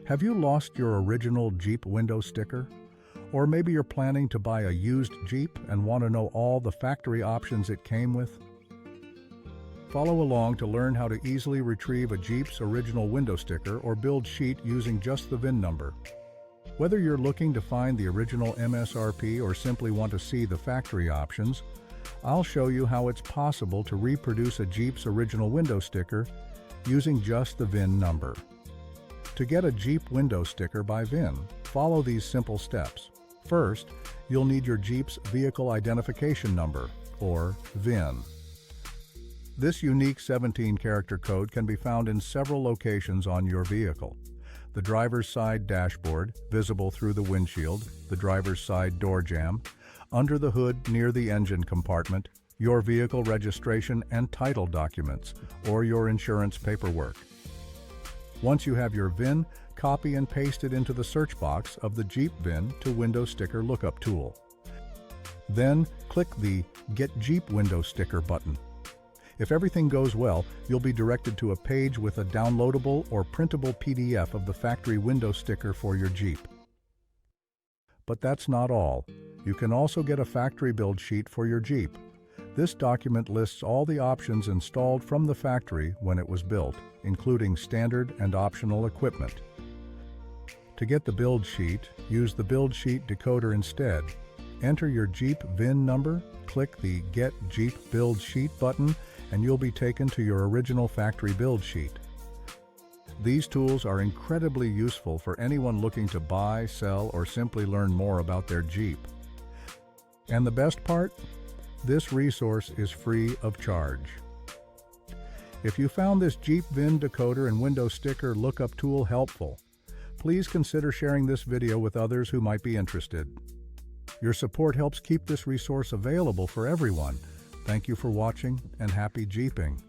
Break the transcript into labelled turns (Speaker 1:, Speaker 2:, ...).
Speaker 1: Have you lost your original Jeep window sticker? Or maybe you're planning to buy a used Jeep and want to know all the factory options it came with? Follow along to learn how to easily retrieve a Jeep's original window sticker or build sheet using just the VIN number. Whether you're looking to find the original MSRP or simply want to see the factory options, I'll show you how it's possible to reproduce a Jeep's original window sticker using just the VIN number. To get a Jeep window sticker by VIN, follow these simple steps. First, you'll need your Jeep's Vehicle Identification Number, or VIN. This unique 17-character code can be found in several locations on your vehicle: the driver's side dashboard, visible through the windshield, the driver's side door jamb, under the hood near the engine compartment, your vehicle registration and title documents, or your insurance paperwork. Once you have your VIN, copy and paste it into the search box of the Jeep VIN to Window Sticker Lookup tool. Then, click the Get Jeep Window Sticker button. If everything goes well, you'll be directed to a page with a downloadable or printable PDF of the factory window sticker for your Jeep. But that's not all. You can also get a factory build sheet for your Jeep. This document lists all the options installed from the factory when it was built, including standard and optional equipment. To get the build sheet, use the build sheet decoder instead. Enter your Jeep VIN number, click the Get Jeep Build Sheet button, and you'll be taken to your original factory build sheet. These tools are incredibly useful for anyone looking to buy, sell, or simply learn more about their Jeep. And the best part? This resource is free of charge. If you found this Jeep VIN decoder and window sticker lookup tool helpful, please consider sharing this video with others who might be interested. Your support helps keep this resource available for everyone. Thank you for watching, and happy Jeeping!